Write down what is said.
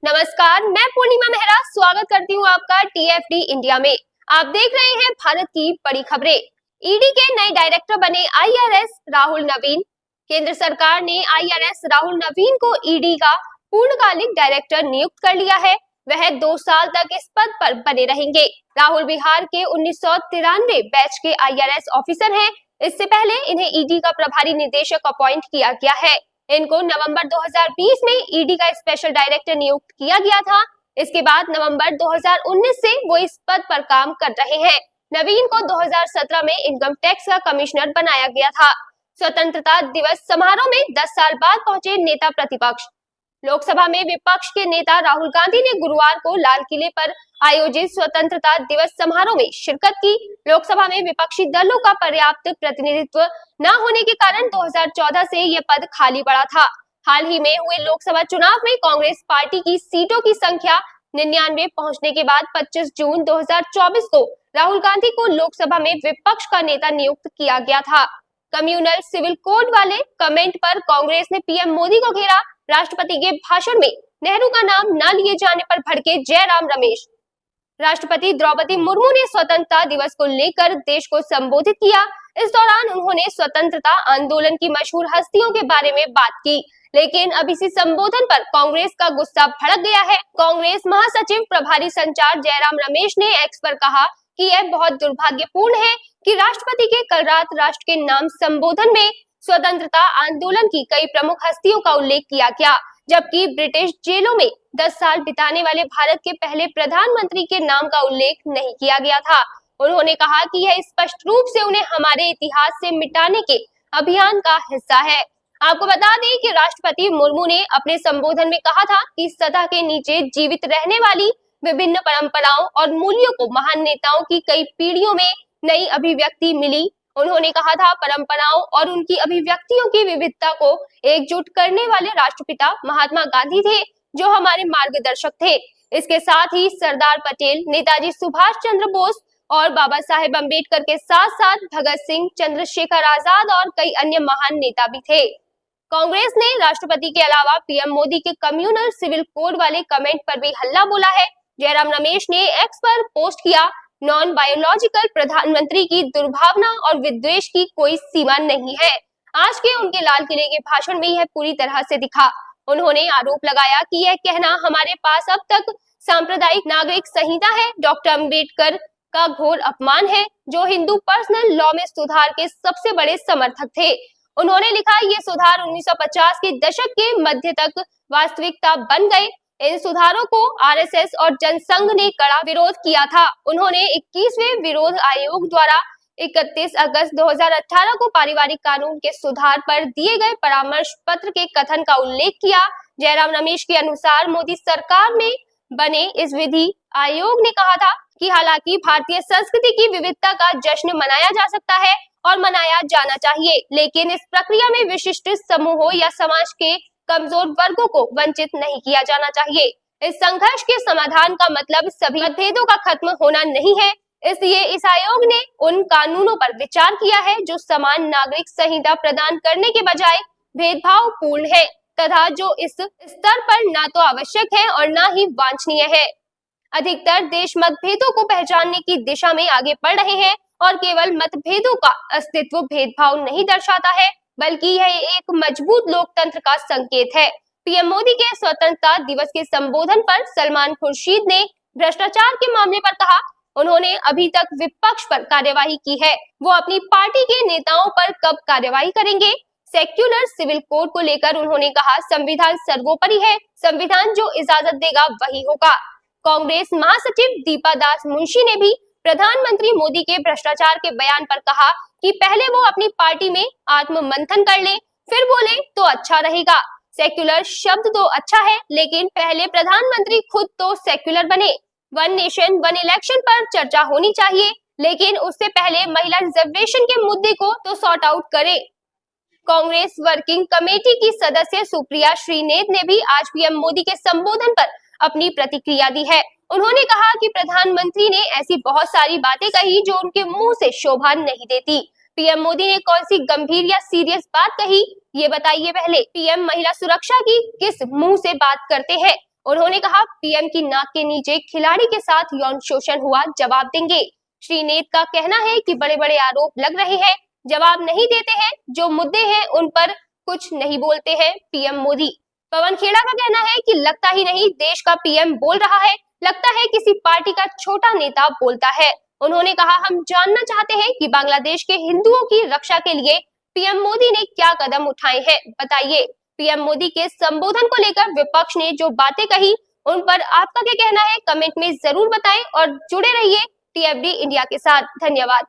नमस्कार, मैं पूर्णिमा मेहरा स्वागत करती हूँ आपका टीएफडी इंडिया में। आप देख रहे हैं भारत की बड़ी खबरें। ईडी के नए डायरेक्टर बने आईआरएस राहुल नवीन। केंद्र सरकार ने आईआरएस राहुल नवीन को ईडी का पूर्णकालिक डायरेक्टर नियुक्त कर लिया है। वह 2 साल तक इस पद पर बने रहेंगे। राहुल बिहार के 1993 बैच के आईआरएस ऑफिसर हैं। इससे पहले इन्हें ईडी का प्रभारी निदेशक अपॉइंट किया गया है। इनको नवंबर 2020 में ईडी का स्पेशल डायरेक्टर नियुक्त किया गया था। इसके बाद नवंबर 2019 से वो इस पद पर काम कर रहे हैं। नवीन को 2017 में इनकम टैक्स का कमिश्नर बनाया गया था। स्वतंत्रता दिवस समारोह में 10 साल बाद पहुंचे नेता प्रतिपक्ष। लोकसभा में विपक्ष के नेता राहुल गांधी ने गुरुवार को लाल किले पर आयोजित स्वतंत्रता दिवस समारोह में शिरकत की। लोकसभा में विपक्षी दलों का पर्याप्त प्रतिनिधित्व न होने के कारण 2014 से यह पद खाली पड़ा था। हाल ही में हुए लोकसभा चुनाव में कांग्रेस पार्टी की सीटों की संख्या 99 पहुंचने के बाद 25 जून 2024 को राहुल गांधी को लोकसभा में विपक्ष का नेता नियुक्त किया गया था। कम्युनल सिविल कोड वाले कमेंट पर कांग्रेस ने पीएम मोदी को घेरा। राष्ट्रपति के भाषण में नेहरू का नाम न लिए जाने पर भड़के जयराम रमेश। राष्ट्रपति द्रौपदी मुर्मू ने स्वतंत्रता दिवस को लेकर देश को संबोधित किया। इस दौरान उन्होंने स्वतंत्रता आंदोलन की मशहूर हस्तियों के बारे में बात की, लेकिन अब इसी संबोधन पर कांग्रेस का गुस्सा भड़क गया है। कांग्रेस महासचिव प्रभारी संचार जयराम रमेश ने एक्स पर कहा कि यह बहुत दुर्भाग्यपूर्ण है कि राष्ट्रपति के कल रात राष्ट्र के नाम संबोधन में स्वतंत्रता आंदोलन की कई प्रमुख हस्तियों का उल्लेख किया गया, जबकि ब्रिटिश जेलों में 10 साल बिताने वाले भारत के पहले प्रधानमंत्री के नाम का उल्लेख नहीं किया गया था। उन्होंने कहा कि यह स्पष्ट रूप से उन्हें हमारे इतिहास से मिटाने के अभियान का हिस्सा है। आपको बता दें कि राष्ट्रपति मुर्मू ने अपने संबोधन में कहा था कि सतह के नीचे जीवित रहने वाली विभिन्न परंपराओं और मूल्यों को महान नेताओं की कई पीढ़ियों में नई अभिव्यक्ति मिली। उन्होंने कहा था, परंपराओं और उनकी अभिव्यक्तियों की विविधता को एकजुट करने वाले राष्ट्रपिता महात्मा गांधी थे, जो हमारे मार्गदर्शक थे। इसके साथ ही सरदार पटेल, नेताजी सुभाष चंद्र बोस और बाबा साहेब अम्बेडकर के साथ साथ भगत सिंह, चंद्रशेखर आजाद और कई अन्य महान नेता भी थे। कांग्रेस ने राष्ट्रपति के अलावा पीएम मोदी के कम्युनल सिविल कोड वाले कमेंट पर भी हल्ला बोला है। जयराम रमेश ने एक्स पर पोस्ट किया, नॉन बायोलॉजिकल प्रधानमंत्री की दुर्भावना और विद्वेष की कोई सीमा नहीं है। आज के उनके लाल किले के भाषण में यह पूरी तरह से दिखा। उन्होंने आरोप लगाया कि यह कहना हमारे पास अब तक सांप्रदायिक नागरिक संहिता है, डॉक्टर अम्बेडकर का घोर अपमान है, जो हिंदू पर्सनल लॉ में सुधार के सबसे बड़े समर्थक थे। उन्होंने लिखा, ये सुधार 1950 के दशक के मध्य तक वास्तविकता बन गए। इन सुधारों को आरएसएस और जनसंघ ने कड़ा विरोध किया था। उन्होंने 21वें विरोध आयोग द्वारा 31 अगस्त 2018 को पारिवारिक कानून के सुधार पर दिए गए परामर्श पत्र के कथन का उल्लेख किया। जयराम रमेश के अनुसार मोदी सरकार में बने इस विधि आयोग ने कहा था कि हालांकि भारतीय संस्कृति की विविधता का जश्न मनाया जा सकता है और मनाया जाना चाहिए, लेकिन इस प्रक्रिया में विशिष्ट समूहों या समाज के कमजोर वर्गों को वंचित नहीं किया जाना चाहिए। इस संघर्ष के समाधान का मतलब सभी मतभेदों का खत्म होना नहीं है। इसलिए इस आयोग ने उन कानूनों पर विचार किया है जो समान नागरिक संहिता प्रदान करने के बजाय भेदभाव पूर्ण है तथा जो इस स्तर पर ना तो आवश्यक है और ना ही वांछनीय है। अधिकतर देश मतभेदों को पहचानने की दिशा में आगे बढ़ रहे हैं और केवल मतभेदों का अस्तित्व भेदभाव नहीं दर्शाता है, बल्कि यह एक मजबूत लोकतंत्र का संकेत है। पीएम मोदी के स्वतंत्रता दिवस के संबोधन पर सलमान खुर्शीद ने भ्रष्टाचार के मामले पर कहा, उन्होंने अभी तक विपक्ष पर कार्यवाही की है, वो अपनी पार्टी के नेताओं पर कब कार्यवाही करेंगे। सेक्युलर सिविल कोड को लेकर उन्होंने कहा, संविधान सर्वोपरि है, संविधान जो इजाजत देगा वही होगा। कांग्रेस महासचिव दीपा दास मुंशी ने भी प्रधानमंत्री मोदी के भ्रष्टाचार के बयान पर कहा कि पहले वो अपनी पार्टी में आत्म मंथन कर ले, फिर बोले तो अच्छा रहेगा। सेक्युलर शब्द तो अच्छा है, लेकिन पहले प्रधानमंत्री खुद तो सेक्युलर बने। वन नेशन वन इलेक्शन पर चर्चा होनी चाहिए, लेकिन उससे पहले महिला रिजर्वेशन के मुद्दे को तो सॉर्ट आउट करे। कांग्रेस वर्किंग कमेटी की सदस्य सुप्रिया श्रीनेत ने भी आज पीएम मोदी के संबोधन पर अपनी प्रतिक्रिया दी है। उन्होंने कहा कि प्रधानमंत्री ने ऐसी बहुत सारी बातें कही जो उनके मुंह से शोभा नहीं देती। पीएम मोदी ने कौन सी गंभीर या सीरियस बात कही, ये बताइए। पहले पीएम महिला सुरक्षा की किस मुंह से बात करते हैं उन्होंने कहा, पीएम की नाक के नीचे खिलाड़ी के साथ यौन शोषण हुआ, जवाब देंगे। श्री नेत का कहना है कि बड़े बड़े आरोप लग रहे हैं, जवाब नहीं देते हैं, जो मुद्दे हैं उन पर कुछ नहीं बोलते हैं पीएम मोदी। पवन खेड़ा का कहना है कि लगता ही नहीं देश का पीएम बोल रहा है, लगता है किसी पार्टी का छोटा नेता बोलता है। उन्होंने कहा, हम जानना चाहते हैं कि बांग्लादेश के हिंदुओं की रक्षा के लिए पीएम मोदी ने क्या कदम उठाए हैं, बताइए। पीएम मोदी के संबोधन को लेकर विपक्ष ने जो बातें कही, उन पर आपका क्या कहना है, कमेंट में जरूर बताएं और जुड़े रहिए टीएफडी इंडिया के साथ। धन्यवाद।